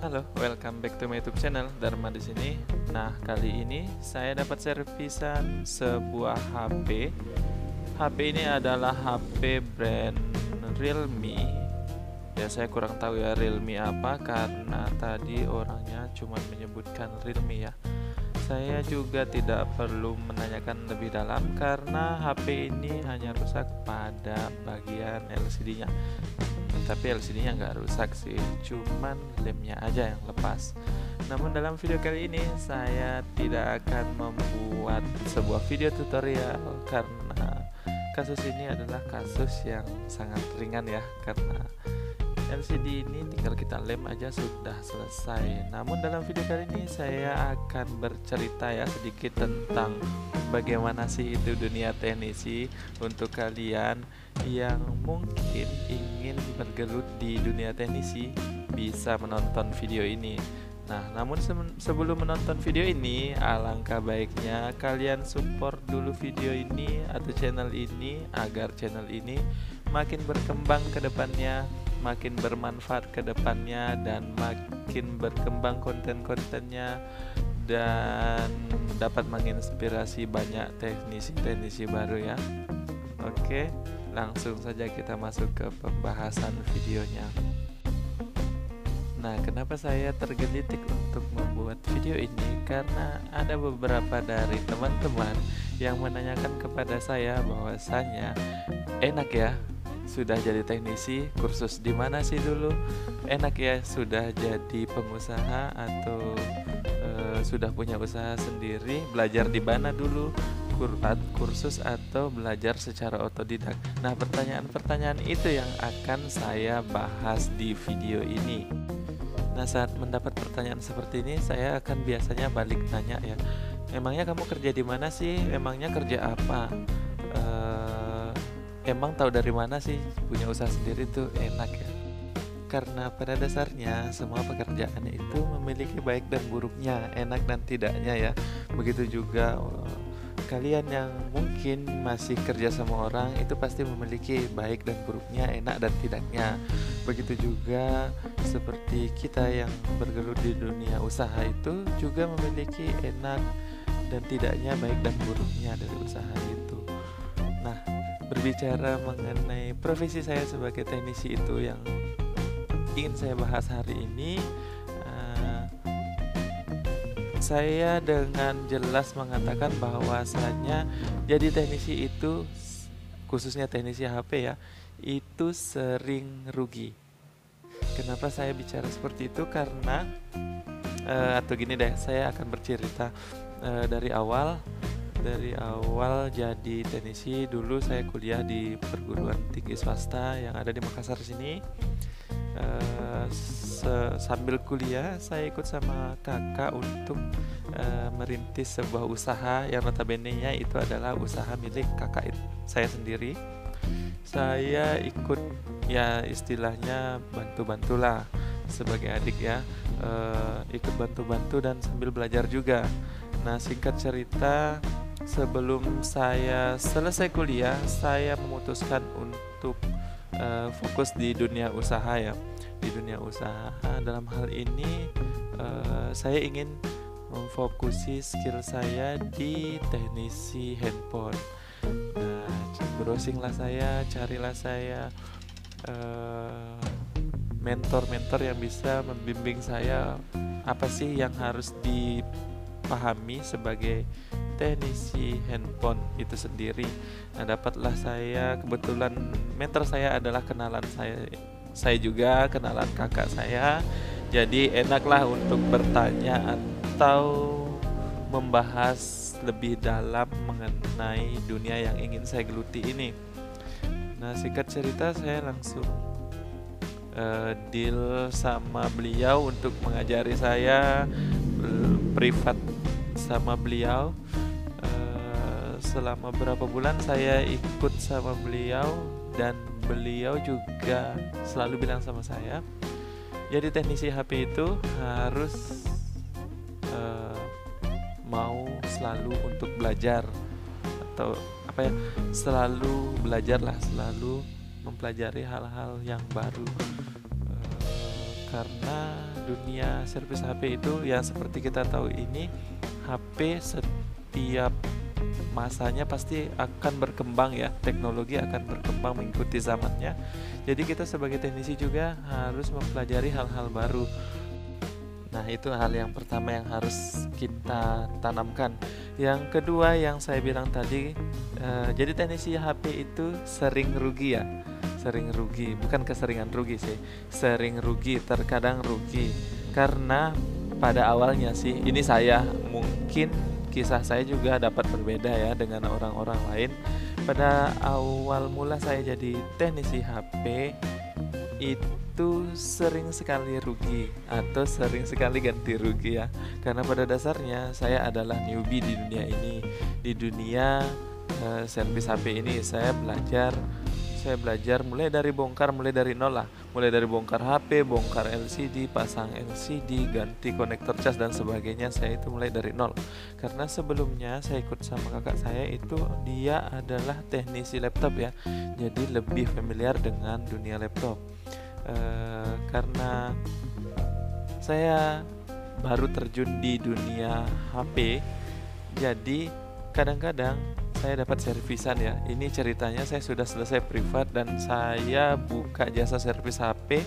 Halo, welcome back to my YouTube channel, Dharma di sini. Nah, kali ini saya dapat servisan sebuah HP. HP ini adalah HP brand Realme. Ya, saya kurang tahu ya Realme apa karena tadi orangnya cuma menyebutkan Realme ya. Saya juga tidak perlu menanyakan lebih dalam karena HP ini hanya rusak pada bagian LCD-nya. Tapi LCD-nya nggak rusak sih, cuman lemnya aja yang lepas. Namun dalam video kali ini saya tidak akan membuat sebuah video tutorial karena kasus ini adalah kasus yang sangat ringan ya, karena LCD ini tinggal kita lem aja sudah selesai. Namun dalam video kali ini saya akan bercerita ya sedikit tentang bagaimana sih itu dunia teknisi untuk kalian yang mungkin ingin bergelut di dunia teknisi bisa menonton video ini. Nah, namun sebelum menonton video ini, alangkah baiknya kalian support dulu video ini atau channel ini agar channel ini makin berkembang ke depannya, makin bermanfaat ke depannya, dan makin berkembang konten-kontennya dan dapat menginspirasi banyak teknisi-teknisi baru ya. Oke, langsung saja kita masuk ke pembahasan videonya. Nah, kenapa saya tergelitik untuk membuat video ini? Karena ada beberapa dari teman-teman yang menanyakan kepada saya bahwasanya enak ya sudah jadi teknisi, kursus di mana sih dulu? Enak ya sudah jadi pengusaha atau sudah punya usaha sendiri, belajar di mana dulu? Kursus atau belajar secara otodidak. Nah, pertanyaan-pertanyaan itu yang akan saya bahas di video ini. Nah, saat mendapat pertanyaan seperti ini, saya akan biasanya balik tanya ya, emangnya kamu kerja di mana sih? Emangnya kerja apa? Emang tahu dari mana sih punya usaha sendiri tuh enak ya? Karena pada dasarnya semua pekerjaan itu memiliki baik dan buruknya, enak dan tidaknya ya. Begitu juga kalian yang mungkin masih kerja sama orang itu pasti memiliki baik dan buruknya, enak dan tidaknya. Begitu juga seperti kita yang bergelut di dunia usaha itu juga memiliki enak dan tidaknya, baik dan buruknya dari usaha itu. Nah, berbicara mengenai profesi saya sebagai teknisi itu yang ingin saya bahas hari ini, saya dengan jelas mengatakan bahwasanya jadi teknisi itu, khususnya teknisi HP ya, itu sering rugi. Kenapa saya bicara seperti itu? Karena atau gini deh, saya akan bercerita dari awal jadi teknisi. Dulu saya kuliah di perguruan tinggi swasta yang ada di Makassar sini. Sambil kuliah saya ikut sama kakak untuk merintis sebuah usaha yang notabene-nya itu adalah usaha milik kakak saya sendiri. Saya ikut ya istilahnya bantu-bantulah sebagai adik ya, ikut bantu-bantu dan sambil belajar juga. Nah, singkat cerita, sebelum saya selesai kuliah, saya memutuskan untuk fokus di dunia usaha ya. Di dunia usaha dalam hal ini saya ingin memfokusi skill saya di teknisi handphone. Nah, browsinglah saya, carilah saya mentor-mentor yang bisa membimbing saya apa sih yang harus dipahami sebagai teknisi handphone itu sendiri. Nah, dapatlah saya, kebetulan mentor saya adalah kenalan saya juga kenalan kakak saya. Jadi enaklah untuk bertanya atau membahas lebih dalam mengenai dunia yang ingin saya geluti ini. Nah, singkat cerita saya langsung deal sama beliau untuk mengajari saya privat sama beliau. Selama berapa bulan saya ikut sama beliau, dan beliau juga selalu bilang sama saya, jadi teknisi HP itu harus mau selalu untuk belajar, atau apa ya, selalu belajar lah, selalu mempelajari hal-hal yang baru. karena dunia servis HP itu ya seperti kita tahu ini, HP setiap masanya pasti akan berkembang ya, teknologi akan berkembang mengikuti zamannya. Jadi kita sebagai teknisi juga harus mempelajari hal-hal baru. Nah, itu hal yang pertama yang harus kita tanamkan. Yang kedua yang saya bilang tadi, jadi teknisi HP itu sering rugi ya. Sering rugi, bukan keseringan rugi sih. Sering rugi, terkadang rugi. Karena pada awalnya sih, ini saya mungkin kisah saya juga dapat berbeda ya dengan orang-orang lain. Pada awal mula saya jadi teknisi HP itu sering sekali rugi atau sering sekali ganti rugi ya, karena pada dasarnya saya adalah newbie di dunia ini, di dunia servis HP ini. Saya belajar mulai dari nol lah, mulai dari bongkar HP, bongkar LCD, pasang LCD, ganti konektor cas dan sebagainya. Saya itu mulai dari nol, karena sebelumnya saya ikut sama kakak saya itu, dia adalah teknisi laptop ya, jadi lebih familiar dengan dunia laptop. Karena saya baru terjun di dunia HP, jadi kadang-kadang saya dapat servisan ya. Ini ceritanya, saya sudah selesai privat dan saya buka jasa servis HP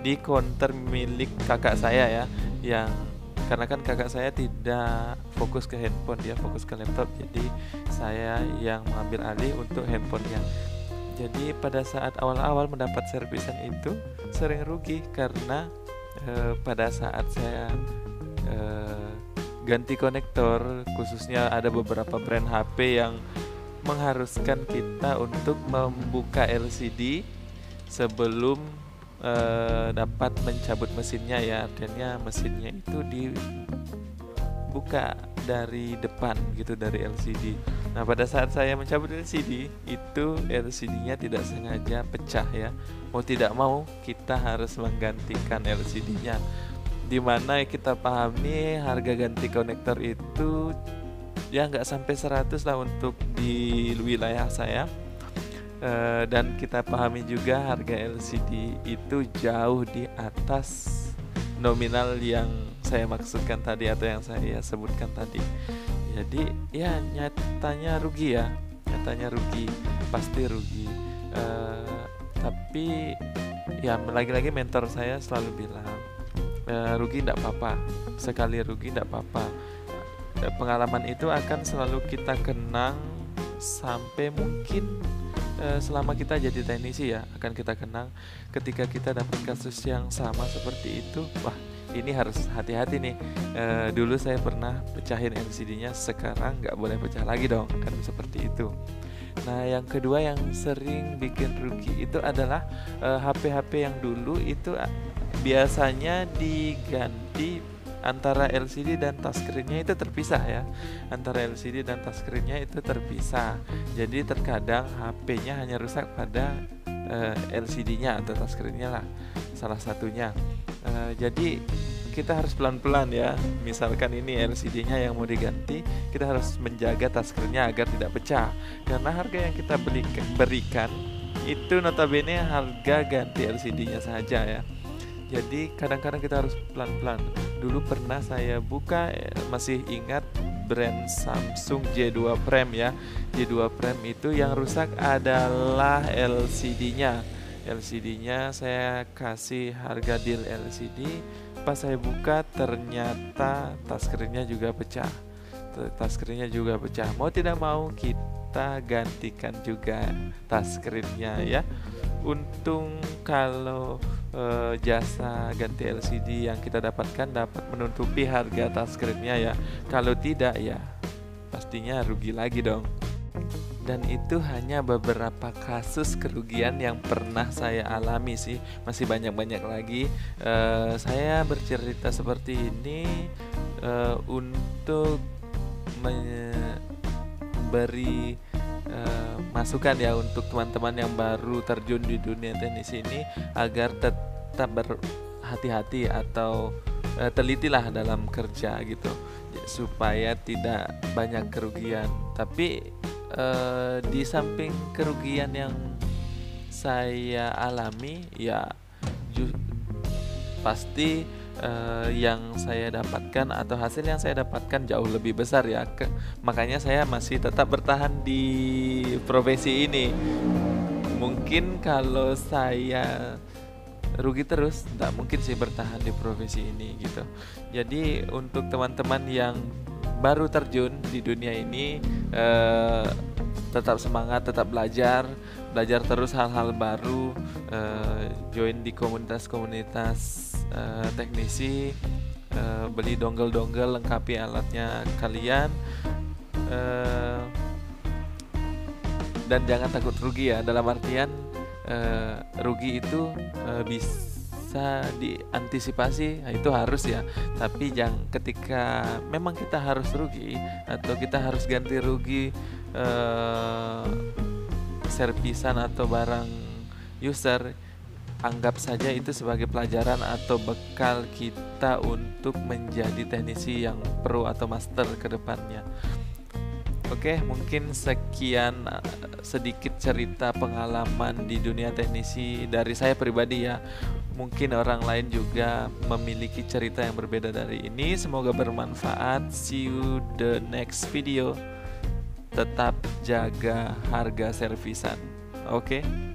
di counter milik kakak saya ya, yang karena kan kakak saya tidak fokus ke handphone, dia fokus ke laptop, jadi saya yang mengambil alih untuk handphonenya. Jadi pada saat awal-awal mendapat servisan itu sering rugi, karena pada saat saya ganti konektor, khususnya ada beberapa brand HP yang mengharuskan kita untuk membuka LCD sebelum dapat mencabut mesinnya ya, artinya mesinnya itu dibuka dari depan gitu, dari LCD. Nah, pada saat saya mencabut LCD itu, LCD-nya tidak sengaja pecah ya. Mau tidak mau kita harus menggantikan LCD-nya. Dimana kita pahami harga ganti konektor itu ya nggak sampai 100 lah untuk di wilayah saya. Dan kita pahami juga harga LCD itu jauh di atas nominal yang saya maksudkan tadi atau yang saya sebutkan tadi. Jadi ya nyatanya rugi ya, pasti rugi. Tapi ya lagi-lagi mentor saya selalu bilang, rugi tidak apa-apa, sekali rugi tidak apa-apa. Pengalaman itu akan selalu kita kenang sampai mungkin selama kita jadi teknisi ya, akan kita kenang ketika kita dapat kasus yang sama seperti itu. Wah, ini harus hati-hati nih. Dulu saya pernah pecahin LCD-nya, sekarang nggak boleh pecah lagi dong, kan seperti itu. Nah, yang kedua yang sering bikin rugi itu adalah HP-HP yang dulu itu biasanya diganti antara LCD dan touchscreen-nya itu terpisah ya. Antara LCD dan touchscreen-nya itu terpisah. Jadi terkadang HP-nya hanya rusak pada LCD-nya atau touchscreen-nya lah, salah satunya. Jadi kita harus pelan-pelan ya. Misalkan ini LCD-nya yang mau diganti, kita harus menjaga touchscreen-nya agar tidak pecah. Karena harga yang kita berikan itu notabene harga ganti LCD-nya saja ya. Jadi kadang-kadang kita harus pelan-pelan. Dulu pernah saya buka, masih ingat brand Samsung J2 Prime ya. J2 Prime itu yang rusak adalah LCD-nya. LCD-nya saya kasih harga deal LCD. Pas saya buka ternyata touchscreen-nya juga pecah. Mau tidak mau kita gantikan juga touchscreen-nya ya. Untung kalau jasa ganti LCD yang kita dapatkan dapat menutupi harga touchscreen-nya ya. Kalau tidak ya pastinya rugi lagi dong. Dan itu hanya beberapa kasus kerugian yang pernah saya alami sih. Masih banyak-banyak lagi. Saya bercerita seperti ini untuk memberi masukan ya untuk teman-teman yang baru terjun di dunia tenis ini, agar tetap berhati-hati atau telitilah dalam kerja gitu, supaya tidak banyak kerugian. Tapi di samping kerugian yang saya alami ya, pasti yang saya dapatkan atau hasil yang saya dapatkan jauh lebih besar ya. Makanya saya masih tetap bertahan di profesi ini. Mungkin kalau saya rugi terus, nggak mungkin sih bertahan di profesi ini gitu. Jadi untuk teman-teman yang baru terjun di dunia ini, tetap semangat, tetap belajar terus hal-hal baru, join di komunitas-komunitas teknisi, beli dongle-dongle, lengkapi alatnya kalian, dan jangan takut rugi ya, dalam artian rugi itu bisa diantisipasi, nah, itu harus ya. Tapi ketika memang kita harus rugi atau kita harus ganti rugi servisan atau barang user, anggap saja itu sebagai pelajaran atau bekal kita untuk menjadi teknisi yang pro atau master ke depannya. Oke, mungkin sekian sedikit cerita pengalaman di dunia teknisi dari saya pribadi ya. Mungkin orang lain juga memiliki cerita yang berbeda dari ini. Semoga bermanfaat. See you the next video. Tetap jaga harga servisan. Oke.